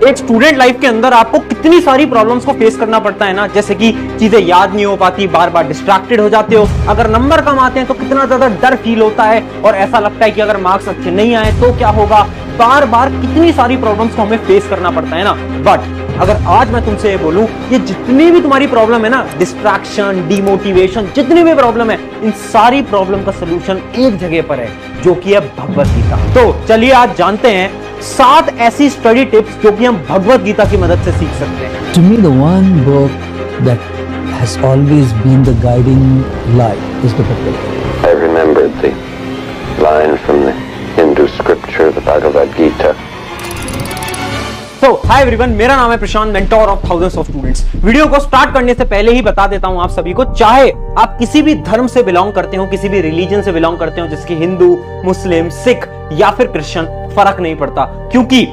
एक student life के अंदर आपको कितनी सारी प्रॉब्लम्स को फेस करना पड़ता है ना, जैसे कि चीजें याद नहीं हो पाती, बार बार डिस्ट्रैक्टेड हो जाते हो, अगर नंबर कम आते हैं तो कितना ज्यादा डर फील होता है और ऐसा लगता है कि अगर मार्क्स अच्छे नहीं आए तो क्या होगा। बार बार कितनी सारी प्रॉब्लम्स को हमें फेस करना पड़ता है ना। बट अगर आज मैं तुमसे ये बोलूं, ये जितनी भी तुम्हारी प्रॉब्लम है ना, डिस्ट्रैक्शन, डिमोटिवेशन, जितनी भी प्रॉब्लम है, इन सारी प्रॉब्लम का सलूशन एक जगह पर है, जो कि है भगवत गीता। तो चलिए आज जानते हैं 7 ऐसी स्टडी टिप्स जो कि हम भगवत गीता की मदद से सीख सकते हैं। To me, the one book that has always been the guiding light is the Bhagavad Gita. I remembered the line from the Hindu scripture, the Bhagavad Gita. तो हाय एवरीवन, मेरा नाम है Prashant, mentor of thousands of students. Video को start करने से पहले ही बता देता हूं आप सभी को, चाहे आप किसी भी धर्म से बिलोंग करते हो, किसी भी रिलीजन से बिलोंग करते हो, जैसे कि हिंदू, मुस्लिम, सिख या फिर क्रिश्चियन, फर्क नहीं पड़ता, क्योंकि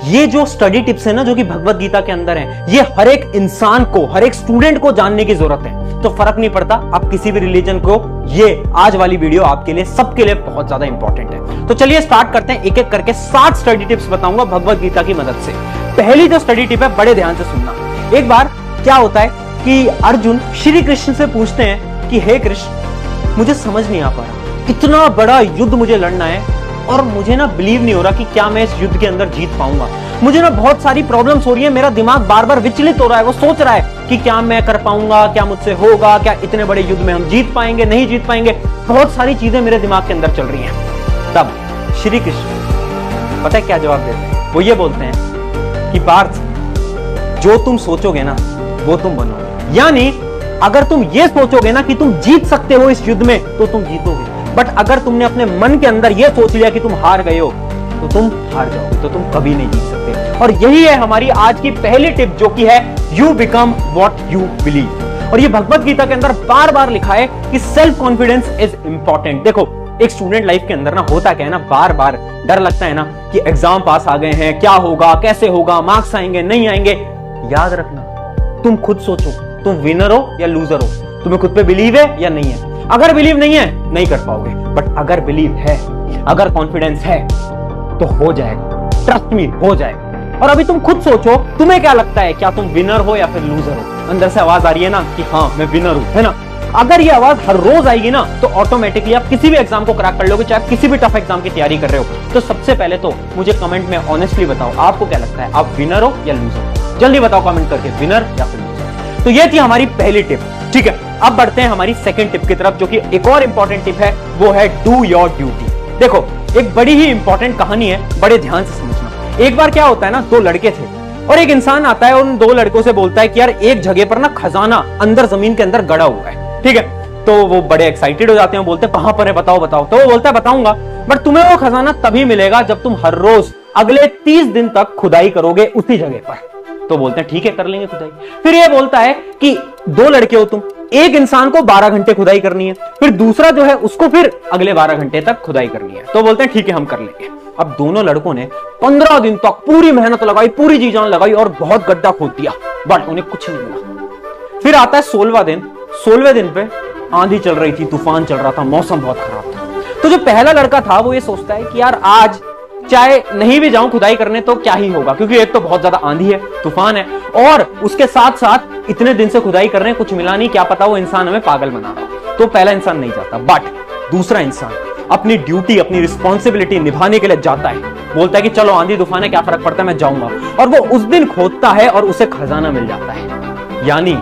ये जो स्टडी टिप्स है ना, जो कि भगवत गीता के अंदर है, ये हर एक इंसान को, हर एक स्टूडेंट को जानने की जरूरत है। तो फर्क नहीं पड़ता आप किसी भी रिलीजन को, ये आज वाली वीडियो आपके लिए, सबके लिए बहुत ज्यादा इंपॉर्टेंट है। तो चलिए स्टार्ट करते हैं, एक एक करके 7 स्टडी टिप्स बताऊंगा भगवत गीता की मदद से। पहली जो स्टडी टिप है, बड़े ध्यान से सुनना। एक बार क्या होता है कि अर्जुन श्री कृष्ण से पूछते हैं कि हे कृष्ण, मुझे समझ नहीं आ पा रहा, इतना बड़ा युद्ध मुझे लड़ना है और मुझे ना बिलीव नहीं हो रहा कि क्या मैं इस युद्ध के अंदर जीत पाऊंगा। मुझे ना बहुत सारी प्रॉब्लम्स हो रही है, मेरा दिमाग बार बार विचलित हो रहा है, वो सोच रहा है कि क्या मैं कर पाऊंगा, क्या मुझसे होगा, क्या इतने बड़े युद्ध में हम जीत पाएंगे, नहीं जीत पाएंगे। बहुत सारी चीजें मेरे दिमाग के अंदर चल रही हैं। तब श्री कृष्ण पता है क्या जवाब देते हैं? वो ये बोलते हैं कि पार्थ, जो तुम सोचोगे ना वो तुम बनोगे। यानी अगर तुम ये सोचोगे ना कि तुम जीत सकते हो इस युद्ध में, तो तुम जीतोगे। बट अगर तुमने अपने मन के अंदर ये सोच लिया कि तुम हार गए हो, तो तुम हार जाओगे, तो तुम कभी नहीं जीत सकते। और यही है हमारी आज की पहली टिप, जो कि है you become what you believe. और ये भगवत गीता के अंदर बार बार लिखा है कि सेल्फ कॉन्फिडेंस इज इंपॉर्टेंट। देखो, एक स्टूडेंट लाइफ के अंदर ना होता क्या है ना, बार बार डर लगता है ना कि एग्जाम पास आ गए हैं, क्या होगा, कैसे होगा, मार्क्स आएंगे, नहीं आएंगे। याद रखना, तुम खुद सोचो, तुम विनर हो या लूजर हो, तुम्हें खुद पे बिलीव है या नहीं है। अगर बिलीव नहीं है, नहीं कर पाओगे, बट अगर बिलीव है, अगर कॉन्फिडेंस है, तो हो जाएगा, ट्रस्ट मी, हो जाएगा। और अभी तुम खुद सोचो, तुम्हें क्या लगता है, क्या तुम विनर हो या फिर लूजर हो? अंदर से आवाज आ रही है ना कि हाँ मैं विनर हूं, है ना? अगर ये आवाज हर रोज आएगी ना, तो ऑटोमेटिकली आप किसी भी एग्जाम को क्रैक कर लोगे, चाहे आप किसी भी टफ एग्जाम की तैयारी कर रहे हो। तो सबसे पहले तो मुझे कमेंट में ऑनेस्टली बताओ, आपको क्या लगता है, आप विनर हो या लूजर? जल्दी बताओ कमेंट करके, विनर या फिर लूजर। तो ये थी हमारी पहली टिप, ठीक है। अब बढ़ते हैं हमारी सेकंड टिप की तरफ, जो कि एक और इंपॉर्टेंट टिप है, वो है डू योर ड्यूटी। देखो, एक बड़ी ही इंपॉर्टेंट कहानी है, बड़े ध्यान से समझना। एक बार क्या होता है ना, 2 लड़के थे और एक इंसान आता है और उन 2 लड़कों से बोलता है कि यार एक जगह पर ना खजाना अंदर जमीन के अंदर गड़ा हुआ है, ठीक है। तो वो बड़े एक्साइटेड हो जाते हैं, बोलते हैं कहां पर है, बताओ बताओ। तो वो बोलता है बताऊंगा, बट तुम्हें वो खजाना तभी मिलेगा जब तुम हर रोज अगले 30 दिन तक खुदाई करोगे उसी जगह पर। तो बोलते हैं ठीक है, कर लेंगे खुदाई। फिर ये बोलता है कि 2 लड़के हो तुम, एक इंसान को 12 घंटे खुदाई करनी है, फिर दूसरा जो है उसको फिर अगले 12 घंटे तक खुदाई करनी है। तो बोलते हैं ठीक है, हम कर लेंगे। अब दोनों लड़कों ने 15 दिन तक पूरी मेहनत लगाई, पूरी जी जान लगाई और बहुत गड्ढा खोद दिया, बट उन्हें कुछ नहीं मिला। फिर आता है 16वां दिन। 16वें दिन पे आंधी चल रही थी, तूफान चल रहा था, मौसम बहुत खराब था। तो जो पहला लड़का था वो ये सोचता है कि यार आज चाहे नहीं भी जाऊं खुदाई करने तो क्या ही होगा, क्योंकि एक तो बहुत ज्यादा आंधी है, तूफान है, और उसके साथ साथ इतने दिन से खुदाई कर रहे हैं, कुछ मिला नहीं, क्या पता वो इंसान हमें पागल बना रहा। तो पहला इंसान नहीं जाता, बट दूसरा इंसान अपनी ड्यूटी, अपनी रिस्पॉन्सिबिलिटी निभाने के लिए जाता है। बोलता है कि चलो आंधी तूफान है, क्या फर्क पड़ता है, मैं जाऊंगा। और वो उस दिन खोदता है और उसे खजाना मिल जाता है। यानी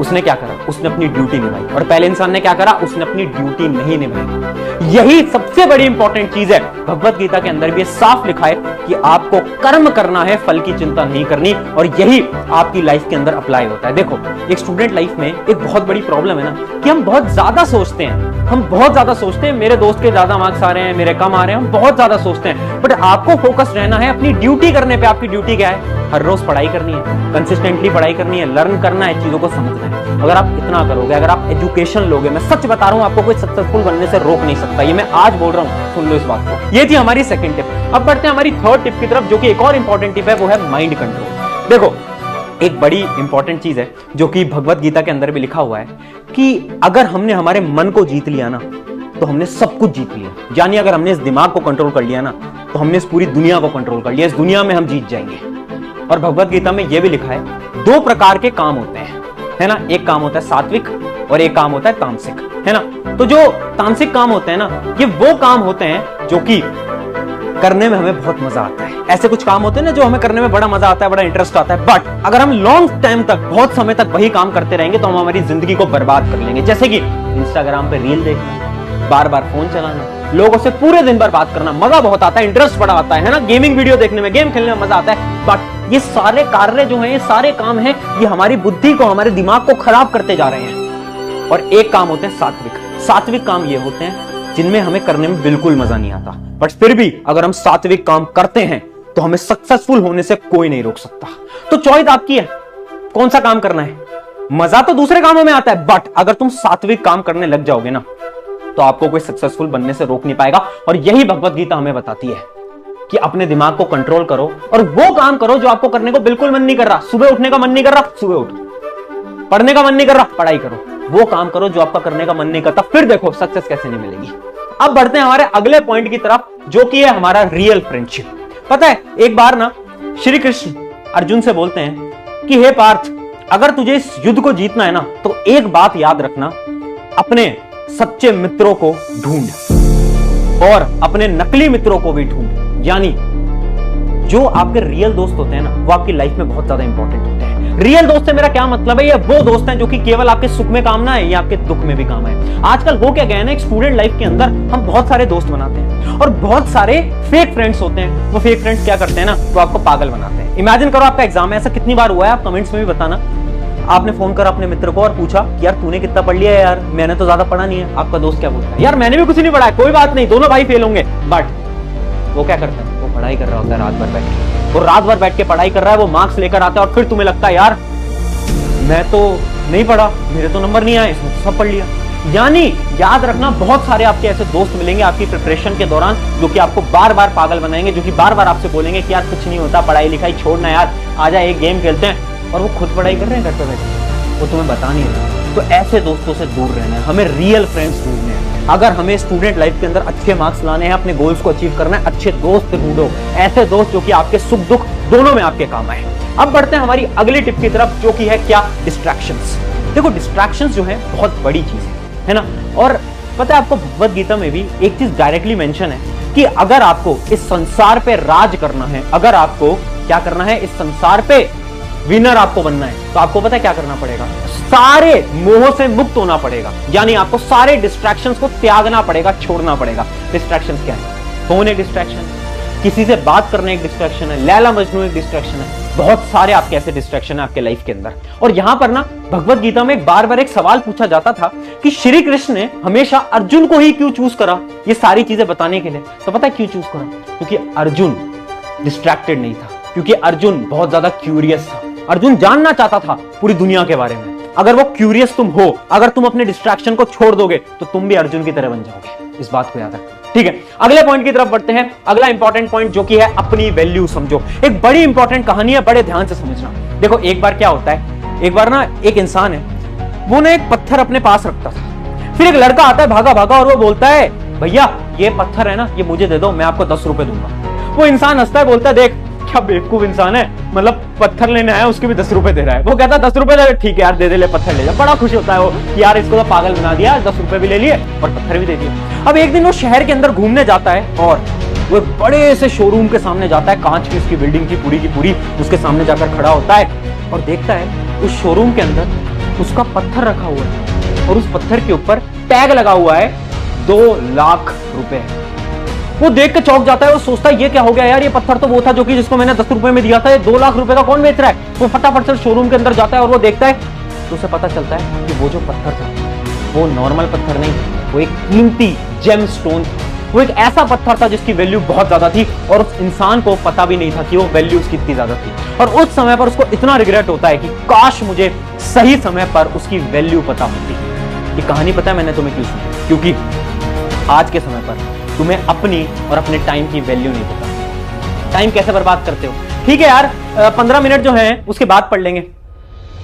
उसने क्या करा, उसने अपनी ड्यूटी निभाई। और पहले इंसान ने क्या करा, उसने अपनी ड्यूटी नहीं निभाई। यही सबसे बड़ी इंपॉर्टेंट चीज है। भगवत गीता के अंदर भी साफ लिखा है कि आपको कर्म करना है, फल की चिंता नहीं करनी, और यही आपकी लाइफ के अंदर अप्लाई होता है। देखो, एक स्टूडेंट लाइफ में एक बहुत बड़ी प्रॉब्लम है ना कि हम बहुत ज्यादा सोचते हैं, मेरे दोस्त के ज्यादा मार्क्स आ रहे हैं, मेरे कम आ रहे हैं, हम बहुत ज्यादा सोचते हैं। बट आपको फोकस रहना है अपनी ड्यूटी करने पे। आपकी ड्यूटी क्या है? हर रोज पढ़ाई करनी है, कंसिस्टेंटली पढ़ाई करनी है, लर्न करना है, चीजों को समझना है। अगर आप इतना करोगे, अगर आप एजुकेशन लोगे, मैं सच बता रहा हूं, आपको कोई सक्सेसफुल बनने से रोक नहीं सकता। ये मैं आज बोल रहा हूं, सुन लो इस बात को। ये थी हमारी सेकंड टिप। अब बढ़ते हैं हमारी थर्ड टिप की तरफ, जो कि एक और इंपॉर्टेंट टिप है, वो है माइंड कंट्रोल। देखो, एक बड़ी इंपॉर्टेंट चीज है जो कि भगवत गीता के अंदर भी लिखा हुआ है कि अगर हमने हमारे मन को जीत लिया ना, तो हमने सब कुछ जीत लिया। यानी अगर हमने इस दिमाग को कंट्रोल कर लिया ना, तो हमने इस पूरी दुनिया को कंट्रोल कर लिया। इस दुनिया में हम जीत जाएंगे। और भगवत गीता में यह भी लिखा है 2 प्रकार के काम होते हैं, है ना। एक काम होता है सात्विक और एक काम होता है तामसिक, है ना। तो जो तामसिक काम होते हैं ना, ये वो काम होते हैं जो कि करने में हमें बहुत मजा आता है। ऐसे कुछ काम होते हैं ना जो हमें करने में बड़ा मजा आता है, बड़ा इंटरेस्ट आता है। बट अगर हम लॉन्ग टाइम तक, बहुत समय तक वही काम करते रहेंगे तो हम हमारी जिंदगी को बर्बाद कर लेंगे। जैसे कि इंस्टाग्राम पे रील देखना, बार बार फोन चलाना, लोगों से पूरे दिन भर बात करना, मजा बहुत आता है, इंटरेस्ट बड़ा आता है ना। गेमिंग वीडियो देखने में, गेम खेलने में मजा आता है। बट ये सारे कार्य जो हैं, ये सारे काम हैं, ये हमारी बुद्धि को, हमारे दिमाग को खराब करते जा रहे हैं। और एक काम होते हैं सात्विक। सात्विक काम ये होते हैं जिनमें हमें करने में बिल्कुल मजा नहीं आता, बट फिर भी अगर हम सात्विक काम करते हैं तो हमें सक्सेसफुल होने से कोई नहीं रोक सकता। तो चॉइस आपकी है, कौन सा काम करना है। मजा तो दूसरे कामों में आता है, बट अगर तुम सात्विक काम करने लग जाओगे ना, तो आपको कोई सक्सेसफुल बनने से रोक नहीं पाएगा। और यही भगवत गीता हमें बताती है कि अपने दिमाग को कंट्रोल करो और वो काम करो जो आपको करने को बिल्कुल मन नहीं कर रहा। सुबह उठने का मन नहीं कर रहा, सुबह उठो। पढ़ने का मन नहीं कर रहा, पढ़ाई करो। वो काम करो जो आपका करने का मन नहीं करता, फिर देखो सक्सेस कैसे नहीं मिलेगी। अब बढ़ते हैं हमारे अगले पॉइंट की तरफ, जो कि है हमारा रियल फ्रेंडशिप। पता है, एक बार ना श्री कृष्ण अर्जुन से बोलते हैं कि हे पार्थ, अगर तुझे इस युद्ध को जीतना है ना, तो एक बात याद रखना, अपने सच्चे मित्रों को ढूंढ और अपने नकली मित्रों को भी ढूंढ। यानी जो आपके रियल दोस्त होते हैं ना, वो आपकी लाइफ में बहुत ज्यादा इंपॉर्टेंट होते हैं। रियल दोस्त से मेरा क्या मतलब है, ये वो दोस्त हैं जो कि केवल आपके सुख में काम ना है, ये आपके दुख में भी काम है। आजकल हो क्या गया है ना, एक स्टूडेंट लाइफ के अंदर हम बहुत सारे दोस्त बनाते हैं और बहुत सारे फेक फ्रेंड्स होते हैं। वो फेक फ्रेंड्स क्या करते हैं ना, वो आपको पागल बनाते हैं। इमेजिन करो आपका एग्जाम है, ऐसा कितनी बार हुआ है, आप कमेंट्स में भी बताना। आपने फोन करा अपने मित्र को और पूछा कि यार तूने कितना पढ़ लिया है, यार मैंने तो ज्यादा पढ़ा नहीं है। आपका दोस्त क्या बोलता है, यार मैंने भी कुछ नहीं पढ़ा है, कोई बात नहीं, दोनों भाई फेल होंगे। बट वो क्या करता है, वो पढ़ाई कर रहा होता है रात भर बैठ के, वो रात भर बैठ के पढ़ाई कर रहा है, वो मार्क्स लेकर आता है और फिर तुम्हें लगता है यार मैं तो नहीं पढ़ा, मेरे तो नंबर नहीं आए, इसने तो सब पढ़ लिया। यानी याद रखना, बहुत सारे आपके ऐसे दोस्त मिलेंगे आपकी प्रिपरेशन के दौरान जो कि आपको बार बार पागल बनाएंगे, जो कि बार बार आपसे बोलेंगे कि यार कुछ नहीं होता, पढ़ाई लिखाई छोड़ना यार, आजा एक गेम खेलते हैं। और वो खुद पढ़ाई कर रहे हैं घर पे बैठे, वो तुम्हें बता नहीं रहे। तो ऐसे दोस्तों से दूर रहना है, हमें रियल फ्रेंड्स ढूंढने हैं। अगर हमें स्टूडेंट लाइफ के अंदर अच्छे मार्क्स लाने हैं, अपने गोल्स को अचीव करना है, अच्छे दोस्त ढूंढो, ऐसे दोस्त जो कि आपके सुख दुख दोनों में आपके काम आए। अब बढ़ते हैं हमारी अगली टिप की तरफ, जो कि है क्या, डिस्ट्रैक्शंस। देखो डिस्ट्रैक्शंस जो है बहुत बड़ी चीज है ना। और पता है आपको भगवत गीता में भी एक चीज डायरेक्टली मेंशन है कि अगर आपको इस संसार पे राज करना है, अगर आपको क्या करना है, इस संसार पे विनर आपको बनना है, तो आपको पता है क्या करना पड़ेगा, सारे मोह से मुक्त होना पड़ेगा। यानी आपको सारे डिस्ट्रैक्शंस को त्यागना पड़ेगा, छोड़ना पड़ेगा। डिस्ट्रैक्शंस क्या है, फोन एक डिस्ट्रैक्शन, किसी से बात करना एक डिस्ट्रैक्शन है, लैला मजनू एक डिस्ट्रैक्शन है, बहुत सारे आपके ऐसे डिस्ट्रैक्शन है आपके लाइफ के अंदर। और यहां पर ना भगवत गीता में बार बार एक सवाल पूछा जाता था कि श्री कृष्ण ने हमेशा अर्जुन को ही क्यों चूज करा ये सारी चीजें बताने के लिए। तो पता है क्यों चूज करा, क्योंकि अर्जुन डिस्ट्रैक्टेड नहीं था, क्योंकि अर्जुन बहुत ज्यादा क्यूरियस था। अर्जुन जानना चाहता था पूरी दुनिया के बारे में। अगर वो क्यूरियस तुम हो, अगर तुम अपने डिस्ट्रैक्शन को छोड़ दोगे तो तुम भी अर्जुन की तरह बन जाओगे। इस बात को याद रखना, ठीक है। अगले पॉइंट की तरफ बढ़ते हैं। अगला इंपॉर्टेंट पॉइंट जो कि है अपनी वैल्यू समझो। एक बड़ी इंपॉर्टेंट कहानी है, बड़े ध्यान से समझना। देखो एक बार क्या होता है, एक बार ना एक इंसान है, वो ना एक पत्थर अपने पास रखता था। फिर एक लड़का आता है भागा भागा और वो बोलता है भैया ये पत्थर है ना, ये मुझे दे दो, मैं आपको 10 रुपए दूंगा। वो इंसान हंसता है, बोलता है देख क्या बेवकूफ इंसान है, मतलब पत्थर लेने आया उसके भी 10 रुपए दे रहा है। वो कहता है 10 रुपए दे, ठीक है यार दे दे, ले पत्थर ले जा। बड़ा खुश होता है वो, यार इसको तो पागल बना दिया, 10 रुपए भी ले लिए और पत्थर भी दे दिया। अब एक दिन वो शहर के अंदर घूमने जाता है और वो एक बड़े से शोरूम के सामने जाता है, कांच की उसकी बिल्डिंग की पूरी उसके सामने जाकर खड़ा होता है और देखता है उस शोरूम के अंदर उसका पत्थर रखा हुआ है और उस पत्थर के ऊपर टैग लगा हुआ है 2 लाख रुपए। वो देख के चौंक जाता है, वो सोचता है ये क्या हो गया यार, ये पत्थर तो वो था जो कि जिसको मैंने 10 रुपए में दिया था, ये 2 लाख रुपए का कौन बेच रहा है। वो फटाफट से शोरूम के अंदर जाता है और वो देखता है तो उसे पता चलता है कि वो जो पत्थर था वो नॉर्मल पत्थर नहीं, वो एक कीमती जेम स्टोन, वो एक ऐसा पत्थर था जिसकी वैल्यू बहुत ज्यादा थी और उस इंसान को पता भी नहीं था कि वो वैल्यू उसकी इतनी ज्यादा थी। और उस समय पर उसको इतना रिग्रेट होता है कि काश मुझे सही समय पर उसकी वैल्यू पता होती। ये कहानी पता है मैंने तुम्हें क्यों सुनी, क्योंकि आज के समय पर तुम्हें अपनी और अपने टाइम की वैल्यू नहीं पता। टाइम कैसे बर्बाद करते हो, ठीक है यार 15 मिनट जो है उसके बाद पढ़ लेंगे,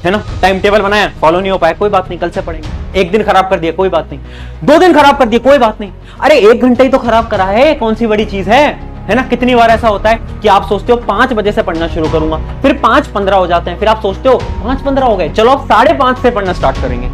है ना। टाइम टेबल बनाया, फॉलो नहीं हो पाया, कोई बात नहीं, कल से पढ़ेंगे। 1 दिन खराब कर दिया, कोई बात नहीं। 2 दिन खराब कर दिया, कोई बात नहीं। अरे 1 घंटा ही तो खराब करा है, कौन सी बड़ी चीज है है ना? कितनी बार ऐसा होता है कि आप सोचते हो 5 बजे से पढ़ना शुरू करूंगा, फिर 5:15 हो जाते हैं, फिर आप सोचते हो 5:15 हो गए, चलो आप 5:30 से पढ़ना स्टार्ट करेंगे।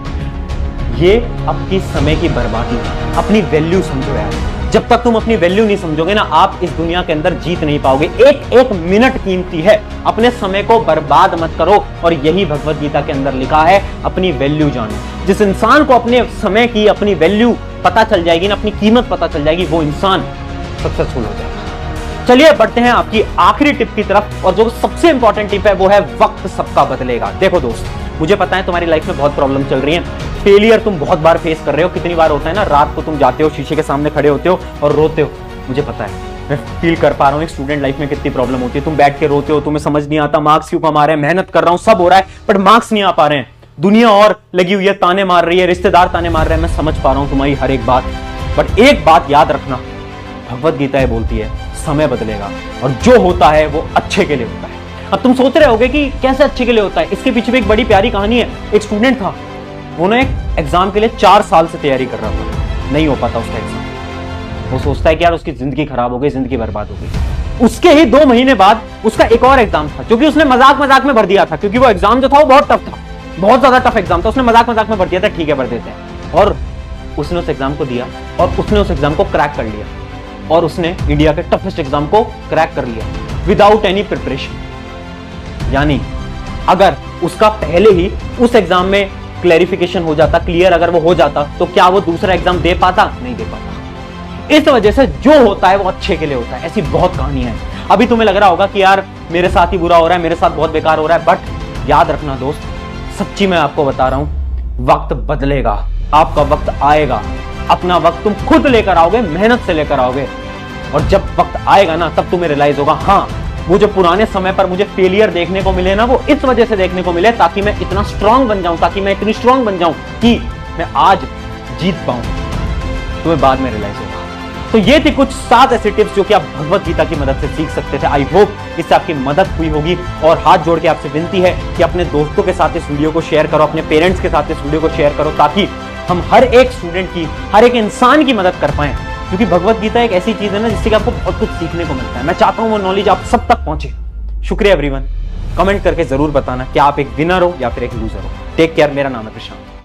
ये आपकी समय की बर्बादी है। अपनी वैल्यू समझो यार। जब तक तुम अपनी वैल्यू नहीं समझोगे ना, आप इस दुनिया के अंदर जीत नहीं पाओगे। एक एक मिनट कीमती है, अपने समय को बर्बाद मत करो। और यही भगवत गीता के अंदर लिखा है, अपनी वैल्यू जानो। जिस इंसान को अपने समय की अपनी वैल्यू पता चल जाएगी ना, अपनी कीमत पता चल जाएगी, वो इंसान सक्सेसफुल हो जाएगा। चलिए बढ़ते हैं आपकी आखिरी टिप की तरफ, और जो सबसे इंपॉर्टेंट टिप है वो है वक्त सबका बदलेगा। देखो दोस्त, मुझे पता है तुम्हारी लाइफ में बहुत प्रॉब्लम चल रही है, फेलियर तुम बहुत बार फेस कर रहे हो। कितनी बार होता है ना, रात को तुम जाते हो, शीशे के सामने खड़े होते हो और रोते हो। मुझे पता है, मैं फील कर पा रहा हूँ एक स्टूडेंट लाइफ में कितनी प्रॉब्लम होती है। तुम बैठ के रोते हो, तुम्हें समझ नहीं आता, मार्क्स क्यों कम आ रहे हैं, मेहनत कर रहा हूं, सब हो रहा है, बट मार्क्स नहीं आ पा रहे हैं। दुनिया और लगी हुई है, ताने मार रही है, रिश्तेदार ताने मार रहे हैं। मैं समझ पा रहा हूं तुम्हारी हर एक बात, बट एक बात याद रखना, भगवत गीता ये बोलती है, समय बदलेगा और जो होता है वो अच्छे के लिए होता है। अब तुम सोच रहे होगे कि कैसे अच्छे के लिए होता है, इसके पीछे भी एक बड़ी प्यारी कहानी है। एक स्टूडेंट था, वो ना एक एग्जाम के लिए 4 साल से तैयारी कर रहा था, नहीं हो पाता उसका एग्जाम। वो सोचता है कि यार उसकी जिंदगी खराब हो गई, जिंदगी बर्बाद हो गई। उसके ही 2 महीने बाद उसका एक और एग्जाम था, जो कि उसने मजाक मजाक में भर दिया था, क्योंकि वो एग्जाम जो था वो बहुत टफ था, बहुत ज्यादा टफ एग्जाम था। उसने मजाक मजाक में भर दिया था, ठीक है भर देते हैं, और उसने उस एग्जाम को दिया और उसने उस एग्जाम को क्रैक कर लिया, और उसने इंडिया के टफेस्ट एग्जाम को क्रैक कर लिया विदाउट एनी प्रिपरेशन। यानी अगर उसका पहले ही उस एग्जाम में क्लैरिफिकेशन हो जाता, क्लियर अगर वो हो जाता, तो क्या वो दूसरा एग्जाम दे पाता? नहीं दे पाता। इस वजह से जो होता है वो अच्छे के लिए होता है। ऐसी बहुत कहानियां हैं। अभी तुम्हें लग रहा होगा कि यार मेरे साथ ही बुरा हो रहा है, मेरे साथ बहुत बेकार हो रहा है, बट याद रखना दोस्त, सच्ची मैं आपको बता रहा हूं, वक्त बदलेगा, आपका वक्त आएगा। अपना वक्त तुम खुद लेकर आओगे, मेहनत से लेकर आओगे, और जब वक्त आएगा ना, तब तुम्हें रियलाइज होगा, हाँ वो जो पुराने समय पर मुझे फेलियर देखने को मिले ना, वो इस वजह से देखने को मिले ताकि मैं इतना स्ट्रांग बन जाऊं, ताकि मैं इतनी स्ट्रांग बन जाऊं कि मैं आज जीत पाऊं। तुम्हें बाद में रियलाइज होगा। तो ये थी कुछ 7 ऐसी टिप्स जो कि आप भगवत गीता की मदद से सीख सकते थे। आई होप इससे आपकी मदद हुई होगी, और हाथ जोड़ के आपसे विनती है कि अपने दोस्तों के साथ इस वीडियो को शेयर करो, अपने पेरेंट्स के साथ इस वीडियो को शेयर करो, ताकि हम हर एक स्टूडेंट की, हर एक इंसान की मदद कर पाए। क्योंकि भगवत गीता एक ऐसी चीज है ना, जिससे आपको बहुत कुछ सीखने को मिलता है। मैं चाहता हूं वो नॉलेज आप सब तक पहुंचे। शुक्रिया एवरीवन। कमेंट करके जरूर बताना कि आप एक विनर हो या फिर एक लूजर हो। Take care. मेरा नाम है प्रशांत।